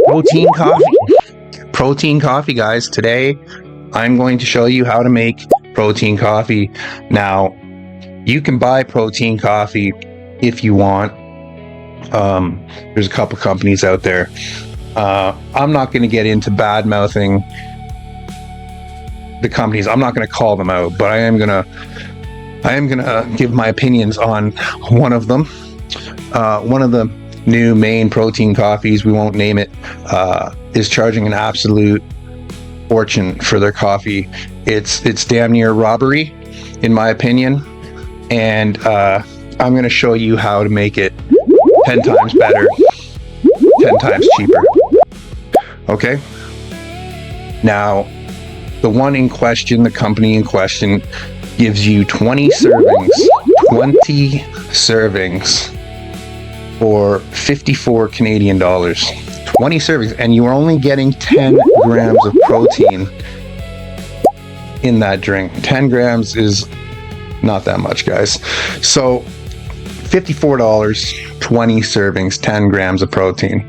Protein coffee, guys. Today, I'm going to show you how to make protein coffee. Now, you can buy protein coffee if you want. There's a couple companies out there. I'm not going to get into bad-mouthing the companies. I'm not going to call them out, but I am going to give my opinions on one of them. One of the new main protein coffees, we won't name it, is charging an absolute fortune for their coffee. It's damn near robbery, in my opinion, and I'm going to show you how to make it 10 times better, 10 times cheaper. Okay? Now, the one in question, the company in question, gives you 20 servings for 54 Canadian dollars. 20 servings, and you are only getting 10 grams of protein in that drink. 10 grams is not that much, guys. So $54, 20 servings, 10 grams of protein.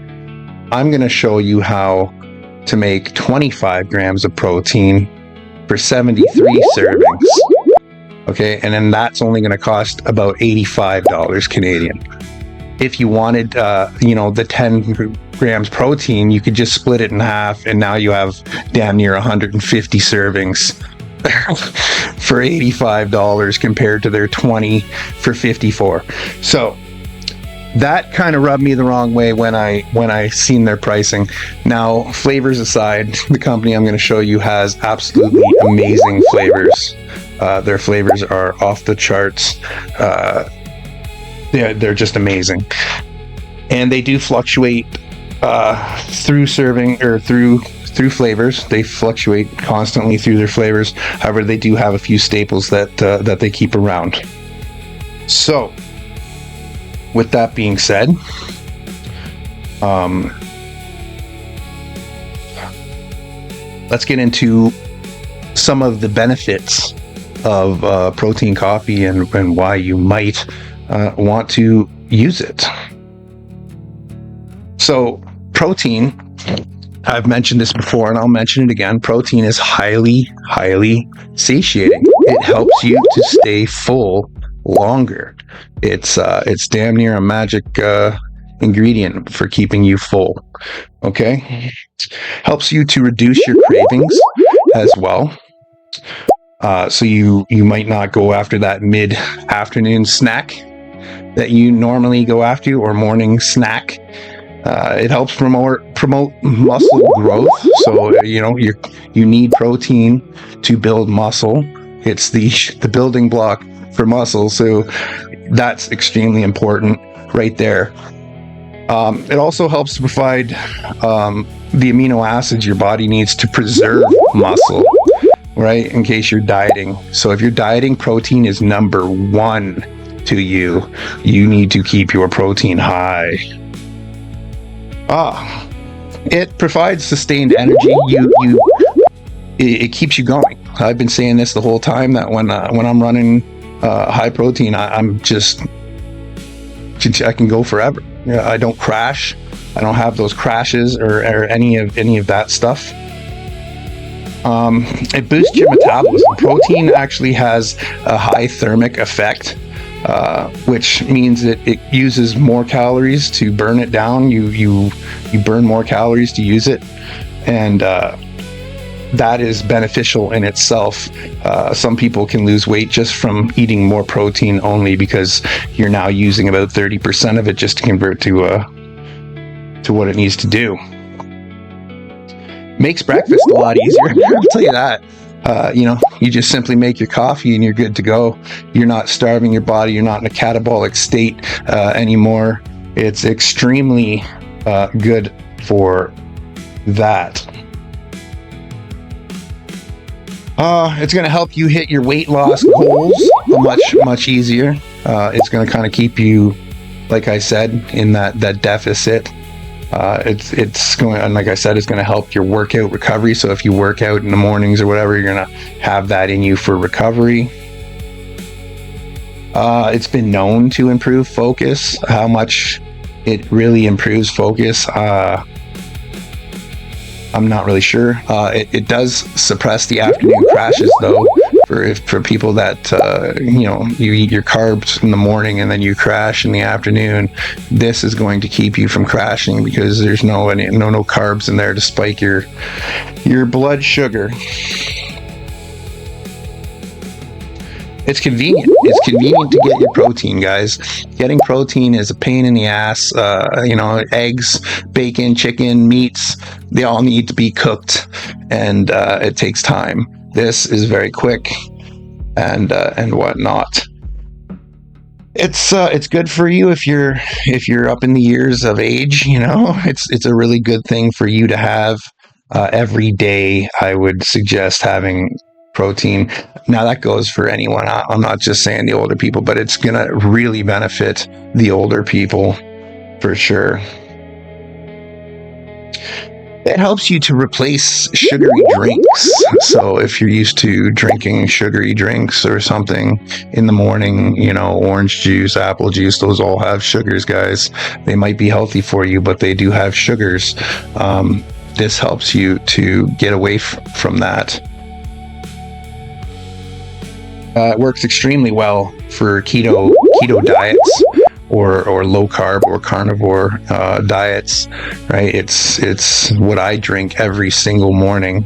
I'm going to show you how to make 25 grams of protein for 73 servings. Okay, and then that's only going to cost about $85 Canadian. If you wanted, the 10 grams protein, you could just split it in half, and now you have damn near 150 servings for $85 compared to their 20 for $54. So that kind of rubbed me the wrong way when I seen their pricing. Now, flavors aside, the company I'm going to show you has absolutely amazing flavors. Their flavors are off the charts. They're just amazing, and they do fluctuate through serving or through flavors. They fluctuate constantly through their flavors. However, they do have a few staples that they keep around. So, with that being said, let's get into some of the benefits of protein coffee and why you might want to use it. So, protein, I've mentioned this before and I'll mention it again. Protein is highly, highly satiating. It helps you to stay full longer. It's damn near a magic ingredient for keeping you full. Okay? Helps you to reduce your cravings as well. So you might not go after that mid-afternoon snack that you normally go after, or morning snack. It helps promote muscle growth. So you need protein to build muscle. It's the building block for muscle. So that's extremely important right there. It also helps to provide the amino acids your body needs to preserve muscle, right? In case you're dieting. So if you're dieting, protein is number one to you. You need to keep your protein high. It provides sustained energy. It keeps you going. I've been saying this the whole time, that when I'm running high protein, I can go forever. I don't crash. I don't have those crashes or any of that stuff. It boosts your metabolism. Protein actually has a high thermic effect, which means it uses more calories to burn it down. You burn more calories to use it, and that is beneficial in itself. Some people can lose weight just from eating more protein only, because you're now using about 30% of it just to convert to what it needs to do. Makes breakfast a lot easier. I'll tell you that. You just simply make your coffee and you're good to go. You're not starving your body. You're not in a catabolic state anymore. It's extremely good for that. It's going to help you hit your weight loss goals much easier. It's going to kind of keep you, like I said, in that deficit. It's going, and like I said, it's going to help your workout recovery. So if you work out in the mornings or whatever, you're going to have that in you for recovery. It's been known to improve focus. How much it really improves focus, I'm not really sure. It does suppress the afternoon crashes, though. For people that you eat your carbs in the morning and then you crash in the afternoon, this is going to keep you from crashing because there's no carbs in there to spike your blood sugar. It's convenient. It's convenient to get your protein, guys. Getting protein is a pain in the ass. Eggs, bacon, chicken, meats, they all need to be cooked, and it takes time. This is very quick and whatnot. It's good for you if you're up in the years of age. It's a really good thing for you to have every day. I would suggest having protein. Now that goes for anyone. I'm not just saying the older people, but it's gonna really benefit the older people for sure. It helps you to replace sugary drinks. So if you're used to drinking sugary drinks or something in the morning, orange juice, apple juice, those all have sugars, guys. They might be healthy for you, but they do have sugars. This helps you to get away from that. It works extremely well for keto diets or low carb or carnivore diets, right? It's what I drink every single morning.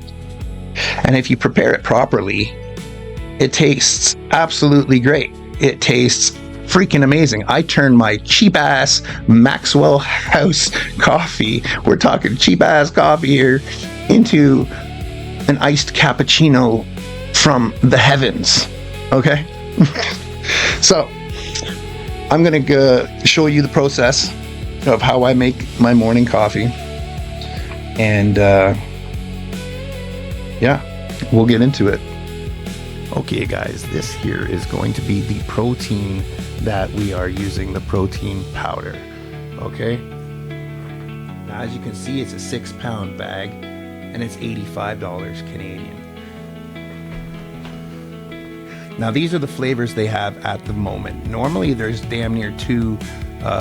And if you prepare it properly, it tastes absolutely great. It tastes freaking amazing. I turned my cheap ass Maxwell House coffee, we're talking cheap ass coffee here, into an iced cappuccino from the heavens. Okay. So I'm going to show you the process of how I make my morning coffee. And we'll get into it. Okay, guys, this here is going to be the protein that we are using, the protein powder. Okay. Now, as you can see, it's a 6-pound bag and it's $85 Canadian. Now, these are the flavors they have at the moment. Normally, there's damn near 2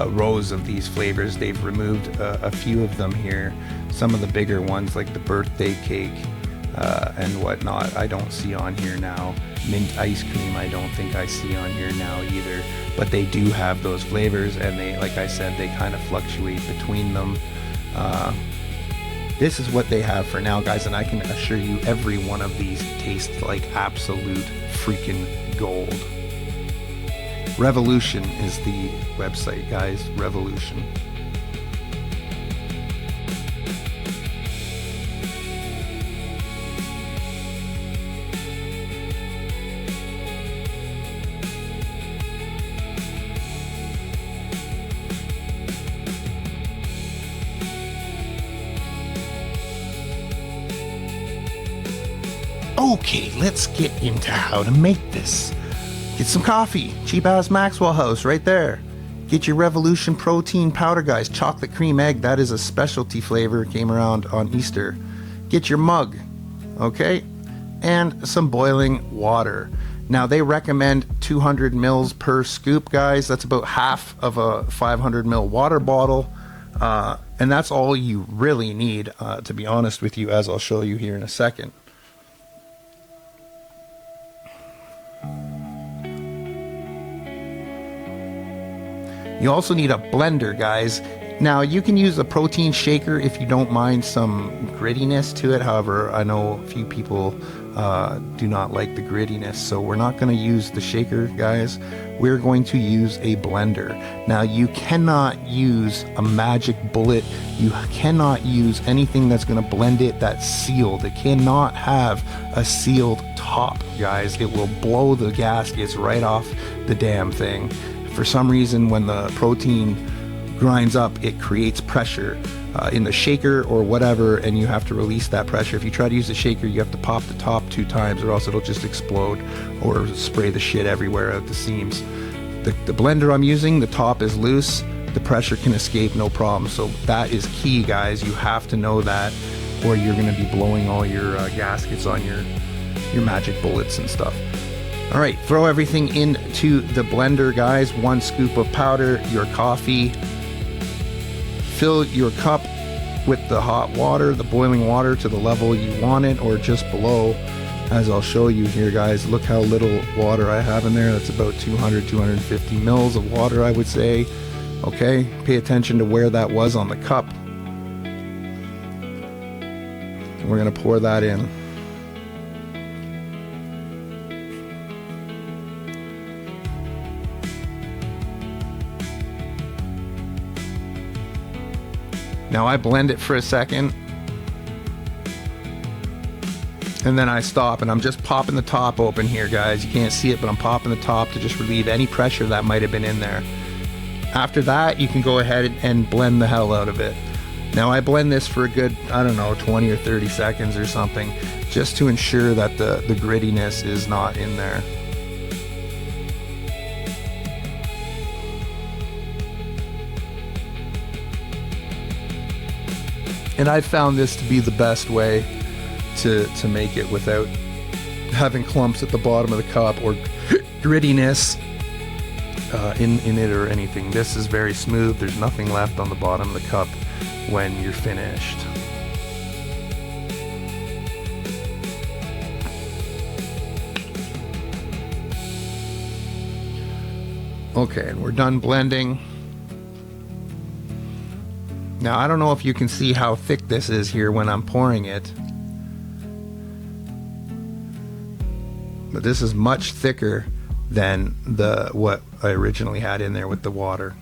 rows of these flavors. They've removed a few of them here. Some of the bigger ones, like the birthday cake and whatnot, I don't see on here now. Mint ice cream, I don't think I see on here now either. But they do have those flavors, and they, like I said, they kind of fluctuate between them. This is what they have for now, guys, and I can assure you every one of these tastes like absolute freaking gold. Revolution is the website, guys. Revolution. Okay, let's get into how to make this. Get some coffee, cheap ass Maxwell House right there. Get your Revolution protein powder, guys. Chocolate cream egg, that is a specialty flavor, came around on Easter. Get your mug, okay? And some boiling water. Now, they recommend 200 mils per scoop, guys. That's about half of a 500 ml water bottle. And that's all you really need, to be honest with you, as I'll show you here in a second. You also need a blender, guys. Now, you can use a protein shaker if you don't mind some grittiness to it. However, I know a few people do not like the grittiness, so we're not going to use the shaker, guys. We're going to use a blender. Now, you cannot use a magic bullet. You cannot use anything that's going to blend it that's sealed. It cannot have a sealed top, guys. It will blow the gaskets right off the damn thing. For some reason, when the protein grinds up, it creates pressure in the shaker or whatever, and you have to release that pressure. If you try to use the shaker, you have to pop the top 2 times, or else it'll just explode or spray the shit everywhere at the seams. The blender I'm using, the top is loose, the pressure can escape no problem. So that is key, guys. You have to know that, or you're going to be blowing all your gaskets on your magic bullets and stuff. All right, throw everything into the blender, guys. 1 scoop of powder, your coffee. Fill your cup with the hot water, the boiling water, to the level you want it or just below, as I'll show you here, guys. Look how little water I have in there. That's about 250 mils of water, I would say. Okay, pay attention to where that was on the cup. We're gonna pour that in. Now I blend it for a second, and then I stop, and I'm just popping the top open here, guys. You can't see it, but I'm popping the top to just relieve any pressure that might have been in there. After that, you can go ahead and blend the hell out of it. Now I blend this for a good, I don't know, 20 or 30 seconds or something, just to ensure that the grittiness is not in there. And I've found this to be the best way to make it without having clumps at the bottom of the cup or grittiness in it or anything. This is very smooth. There's nothing left on the bottom of the cup when you're finished. Okay, and we're done blending. Now, I don't know if you can see how thick this is here when I'm pouring it, but this is much thicker than what I originally had in there with the water.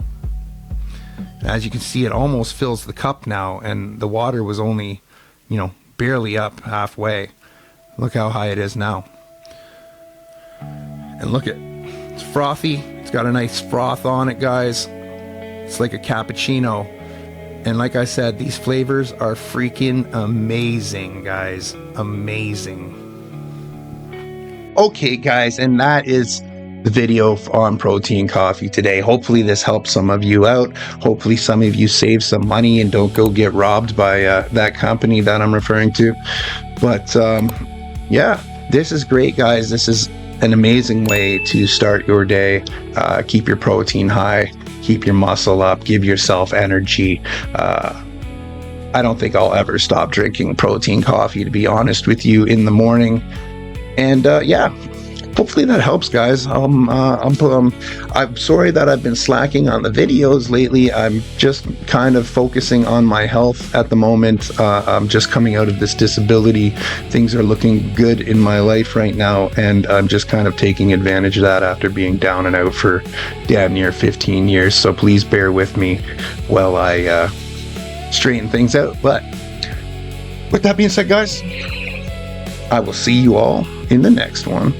And as you can see, it almost fills the cup now, and the water was only, you know, barely up halfway. Look how high it is now. And look it's frothy. It's got a nice froth on it, guys. It's like a cappuccino. And like I said, these flavors are freaking amazing, guys. Amazing. Okay, guys, and that is the video on protein coffee today. Hopefully this helps some of you out. Hopefully some of you save some money and don't go get robbed by that company that I'm referring to. But yeah, this is great, guys. This is an amazing way to start your day. Keep your protein high, keep your muscle up, give yourself energy. I don't think I'll ever stop drinking protein coffee, to be honest with you, in the morning. And yeah, hopefully that helps, guys. I'm sorry that I've been slacking on the videos lately. I'm just kind of focusing on my health at the moment. I'm just coming out of this disability. Things are looking good in my life right now, and I'm just kind of taking advantage of that after being down and out for damn near 15 years. So please bear with me while I straighten things out. But with that being said, guys, I will see you all in the next one.